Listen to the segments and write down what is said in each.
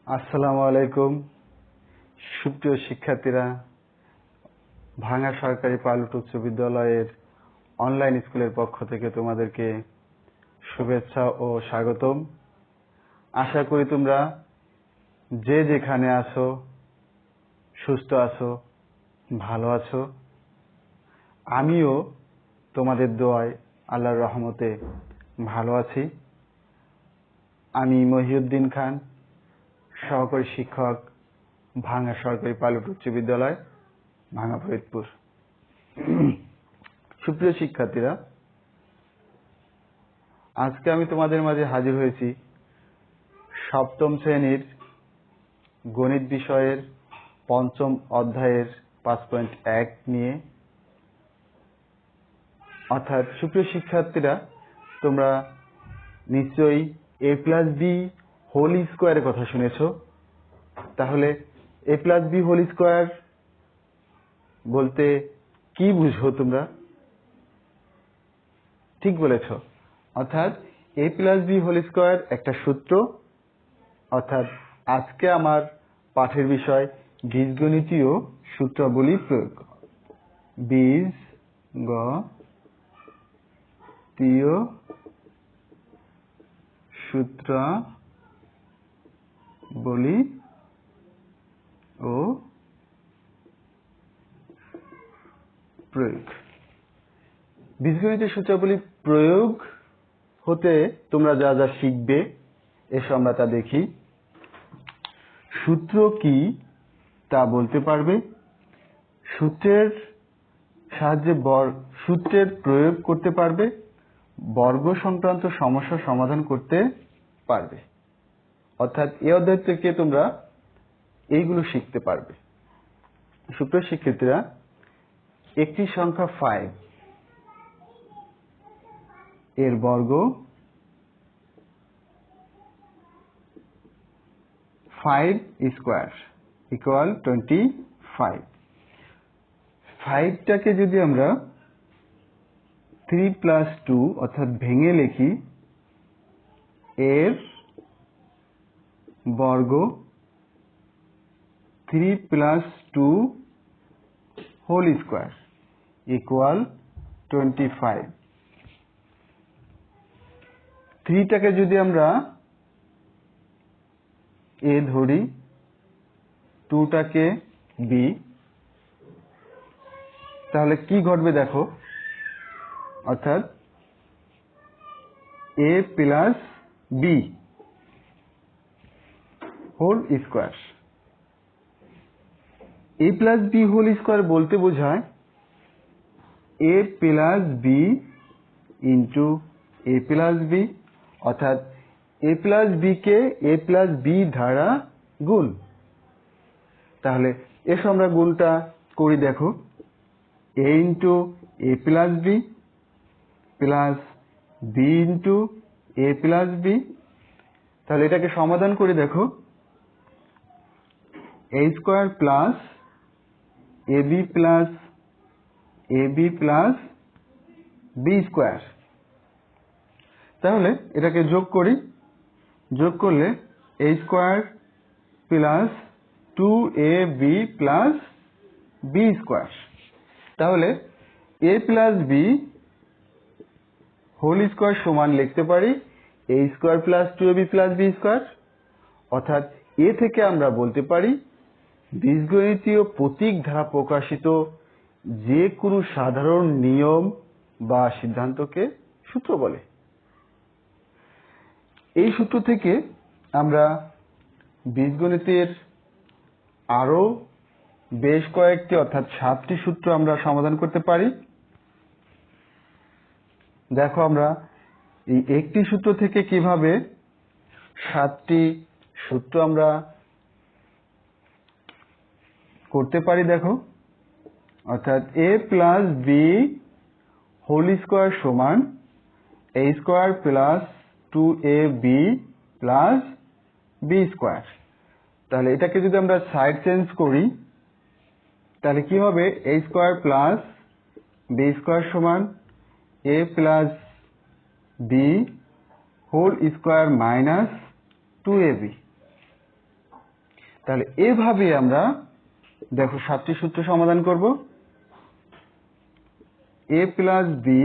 আসসালামু আলাইকুম সুপ্রিয় শিক্ষার্থীরা, ভাঙ্গা সরকারি পাইলট উচ্চ বিদ্যালয়ের অনলাইন স্কুলের পক্ষ থেকে তোমাদেরকে শুভেচ্ছা ও স্বাগতম। আশা করি তোমরা যে যেখানে আছো সুস্থ আছো, ভালো আছো। আমিও তোমাদের দোয়ায় আল্লাহর রহমতে ভালো আছি। আমি মহিউদ্দিন খান, সহকারী শিক্ষক, ভাঙ্গা সরকারি পাইলট উচ্চ বিদ্যালয়, ভাঙ্গা ফরিদপুর। সুপ্রিয় শিক্ষার্থীরা, আজকে আমি তোমাদের মাঝে হাজির হয়েছি সপ্তম শ্রেণীর গণিত বিষয়ের পঞ্চম অধ্যায়ের 5.1 নিয়ে। অর্থাৎ সুপ্রিয় শিক্ষার্থীরা, তোমরা নিশ্চয়ই a+b হোল স্কোয়ারের কথা শুনেছ। তাহলে a+b হোল স্কোয়ার বলতে কি বুঝো তোমরা? ঠিক বলেছ, অর্থাৎ a+b হোল স্কোয়ার একটা সূত্র। অর্থাৎ আজকে আমার পাঠের বিষয় বীজগণিতীয় সূত্রাবলী প্রয়োগ। বীজগণিতীয় সূত্রাবলী ও প্রয়োগ। বীজগণিতীয় সূত্রাবলী প্রয়োগ হতে তোমরা যা যা শিখবে, এসো আমরা তা দেখি। সূত্র কি তা বলতে পারবে, সূত্রের সাহায্যে সূত্রের প্রয়োগ করতে পারবে, বর্গ সংক্রান্ত সমস্যা সমাধান করতে পারবে। অর্থাৎ এই অধ্যায় থেকে তোমরা এইগুলো শিখতে পারবে। সুপ্রিয় শিক্ষার্থীরা, একটি সংখ্যা 5 এর বর্গ 5 স্কোয়ার ইকুয়াল 25। 5টাকে যদি আমরা 3+2 অর্থাৎ ভেঙে লিখি, এর বর্গ 3+2 হোল স্কোয়ার ইকুয়াল 25। 3টাকে যদি আমরা a ধরি, 2টাকে b, তাহলে কি ঘটবে দেখো। অর্থাৎ a+b whole square. a+b whole square বলতে বোঝায় a+b ইন্টু a+b, অর্থাৎ a+b কে a+b দ্বারা গুণ। তাহলে এসো আমরা গুণটা করি। দেখো, a into a+b plus b into a+b। তাহলে এটাকে সমাধান করে দেখো, a square plus ab plus ab plus b square. তাহলে এটাকে যোগ করি, যোগ করলে a square plus 2ab plus b square. তাহলে a+b হোল স্কোয়ার সমান লিখতে পারি a square plus 2ab plus b square. অর্থাৎ এ থেকে আমরা বলতে পারি বীজগণিতীয় প্রতীক দ্বারা প্রকাশিত যে কোনো সাধারণ নিয়ম বা সিদ্ধান্তকে সূত্র বলে। এই সূত্র থেকে আমরা বীজগণিতের আরো বেশ কয়েকটি অর্থাৎ 7টি সূত্র আমরা সমাধান করতে পারি। দেখো আমরা এই একটি সূত্র থেকে কিভাবে 7টি সূত্র আমরা করতে পারি। দেখো, অর্থাৎ a+b হোল স্কোয়ার সমান a square plus 2ab plus b square. তাহলে এটাকে যদি আমরা সাইড চেঞ্জ করি, তাহলে কি হবে? a square plus b square সমান a plus b whole square minus 2ab। তাহলে এভাবে আমরা দেখো 7টি সূত্র সমাধান করব। a plus B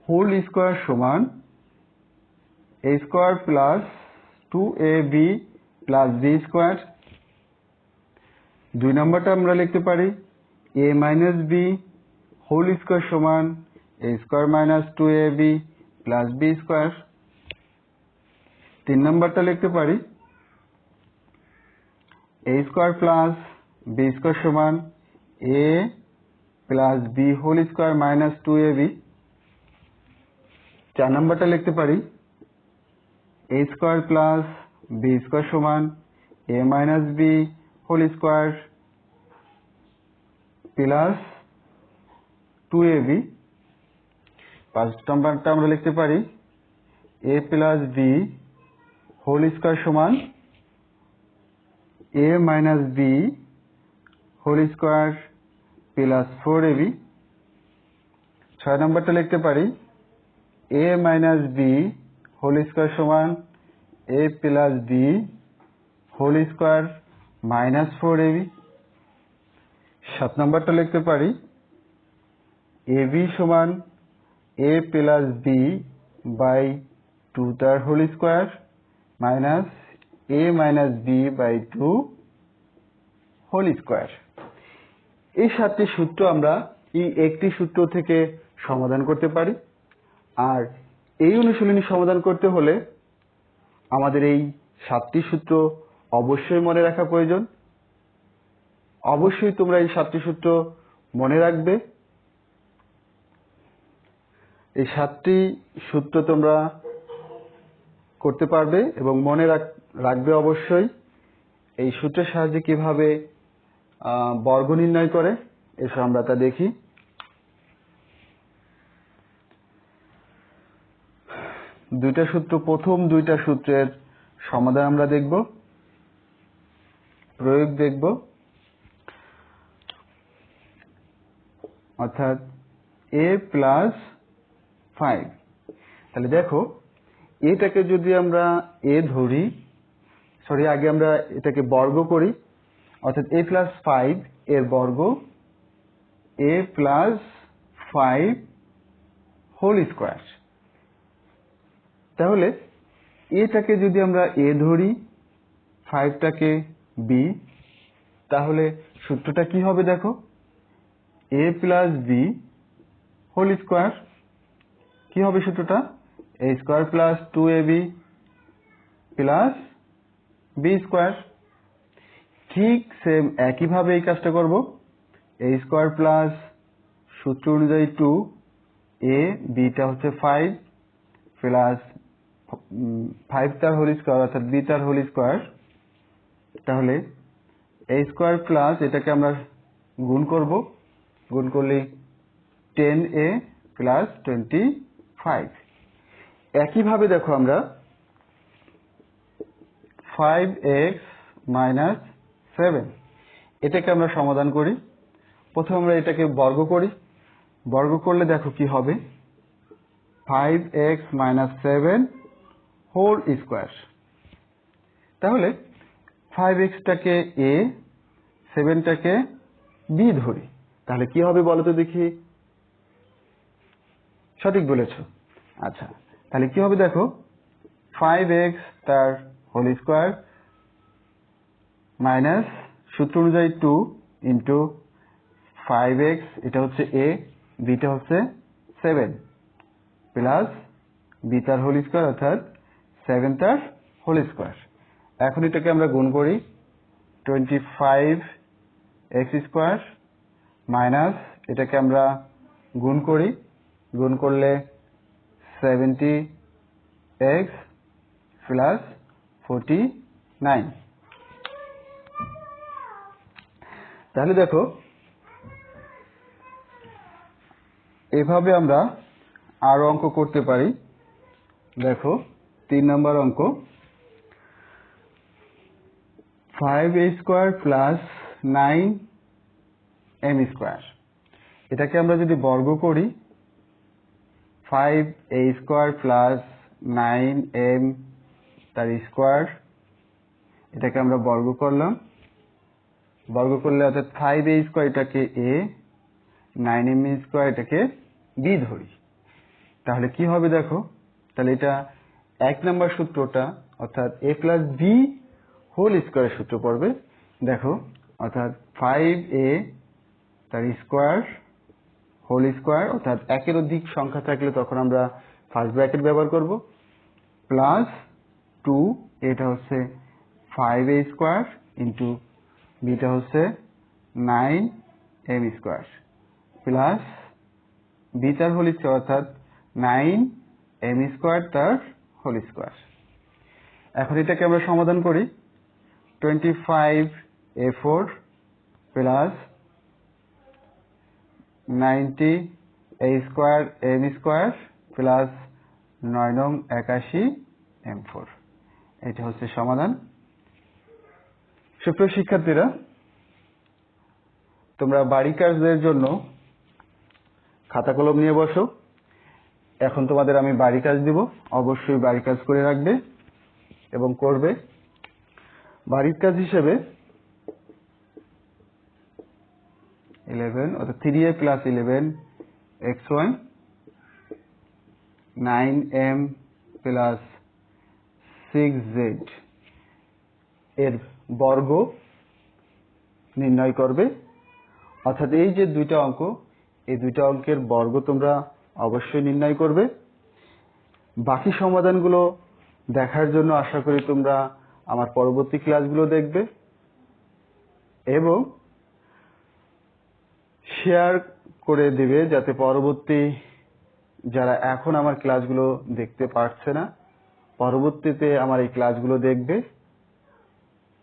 whole square সমান a square plus 2ab plus B square. 2 নম্বরটা আমরা লিখতে পারি a minus B whole square সমান a square minus 2ab plus B square. 3 নম্বরটা লিখতে পারি a square plus B square সমান a plus B whole square minus 2ab। 4 নম্বরটা লিখতে পারি a square plus B square সমান a minus B whole square plus 2ab। 5 নম্বরটা আমরা লিখতে পারি a plus B whole square সমান a minus B whole square plus 4ab। 6 নম্বরটা লিখতে পারি a minus B whole square সমান a plus B whole square minus 4ab। 7 নম্বরটা লিখতে পারি ab সমান a প্লাস বি বাই 2 তার whole square minus a minus B by 2 whole square. এই 7টি সূত্র আমরা এই একটি সূত্র থেকে সমাধান করতে পারি। আর এই অনুশীলনী সমাধান করতে হলে আমাদের এই 7টি সূত্র অবশ্যই মনে রাখা প্রয়োজন। অবশ্যই তোমরা এই 7টি সূত্র মনে রাখবে। এই 7টি সূত্র তোমরা করতে পারবে এবং মনে রাখবে অবশ্যই। এই সূত্রের সাহায্যে কিভাবে বর্গ নির্ণয় করে এসব আমরা তা দেখি। দুইটা সূত্র, প্রথম দুইটা সূত্রের সমাধান আমরা দেখব, প্রয়োগ দেখব। অর্থাৎ a প্লাস 5। তাহলে দেখো এটাকে যদি আমরা a ধরি, আগে আমরা এটাকে বর্গ করি, অর্থাৎ a প্লাস 5 এর বর্গ a প্লাস 5 হোল স্কোয়ার। তাহলে এটাকে যদি আমরা a ধরি, 5টাকে b, তাহলে সূত্রটা কি হবে দেখো, a plus B whole square. কি হবে সূত্রটা? a square plus 2ab plus B square. ঠিক সেম একইভাবে এই কাজটা করব। a স্কোয়ার প্লাস সূত্র অনুযায়ী 2, a বিটা হচ্ছে 5 প্লাস 5 তার হোল স্কোয়ার অর্থাৎ বি তার হোল স্কোয়ার। তাহলে a স্কোয়ার প্লাস এটাকে আমরা গুণ করব, গুণ করলে 10a প্লাস 25। একইভাবে দেখো আমরা 5x মাইনাস 7 এটাকে আমরা সমাধান করি। প্রথমে আমরা এটাকে বর্গ করি, বর্গ করলে দেখো কি হবে, 5x মাইনাস 7 হোল স্কোয়ার। তাহলে 5xটাকে a, 7টাকে b ধরি, তাহলে কি হবে বলো তো দেখি? সঠিক বলেছ। আচ্ছা, তাহলে কি হবে দেখো, 5x তার হোল স্কোয়ার মাইনাস সূত্র অনুযায়ী 2 ইন্টু 5x, এটা হচ্ছে a, বিটা হচ্ছে 7 প্লাস বি তার হোল স্কোয়ার অর্থাৎ 7 তার হোল স্কোয়ার। এখন এটাকে আমরা গুণ করি, 25x স্কোয়ার মাইনাস এটাকে আমরা গুণ করি, গুণ করলে 70x প্লাস 49। তাহলে দেখো এভাবে আমরা আরো অঙ্ক করতে পারি। দেখো 3 নম্বর অঙ্ক, 5a square plus 9m square. এটাকে আমরা যদি বর্গ করি, 5a স্কোয়ার প্লাস 9m তার স্কোয়ার, এটাকে আমরা বর্গ করলাম, বর্গ করলে অর্থাৎ 5a স্কোয়ার এটাকে a, 9m স্কোয়ার এটাকে b ধরি, তাহলে কি হবে দেখো, তাহলে এটা 1 নম্বর সূত্রটা অর্থাৎ a প্লাস b হোল স্কোয়ারের সূত্র পড়বে দেখো, অর্থাৎ 5a তার স্কোয়ার হোল স্কোয়ার, অর্থাৎ একের অধিক সংখ্যা থাকলে তখন আমরা ফার্স্ট ব্র্যাকেট ব্যবহার করব, প্লাস 2, এটা হচ্ছে 5a স্কোয়ার ইন্টু বিটা হচ্ছে 9m স্কোয়ার প্লাস বি তার হোল স্কোয়ার অর্থাৎ 9m স্কোয়ার তার হোল স্কোয়ার। এখন এটাকে আমরা সমাধান করি, 25a4 plus 90a square m square plus 9 81m4, এটা হচ্ছে সমাধান। সুপ্রিয় শিক্ষার্থীরা, তোমরা বাড়ি কাজের জন্য খাতা কলম নিয়ে বসো। এখন তোমাদের আমি বাড়ি কাজ দিব, অবশ্যই বাড়ি কাজ করে রাখবে এবং করবে। বাড়ির কাজ হিসেবে 11 অর্থাৎ 3a plus 11xy 9m plus 6z এর বর্গ নির্ণয় করবে, অর্থাৎ এই যে দুইটা অঙ্ক, এই দুইটা অঙ্কের বর্গ তোমরা অবশ্যই নির্ণয় করবে। বাকি সমাধানগুলো দেখার জন্য আশা করি তোমরা আমার পরবর্তী ক্লাসগুলো দেখবে এবং শেয়ার করে দিবে, যাতে পরবর্তী যারা এখন আমার ক্লাসগুলো দেখতে পারছে না পরবর্তীতে আমার এই ক্লাসগুলো দেখবে।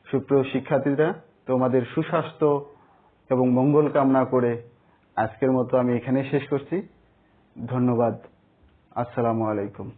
সুপ্রিয় শিক্ষার্থীরা, তোমাদের সুস্বাস্থ্য এবং মঙ্গল কামনা করে আজকের মতো আমি এখানে শেষ করছি। ধন্যবাদ। আসসালামু আলাইকুম।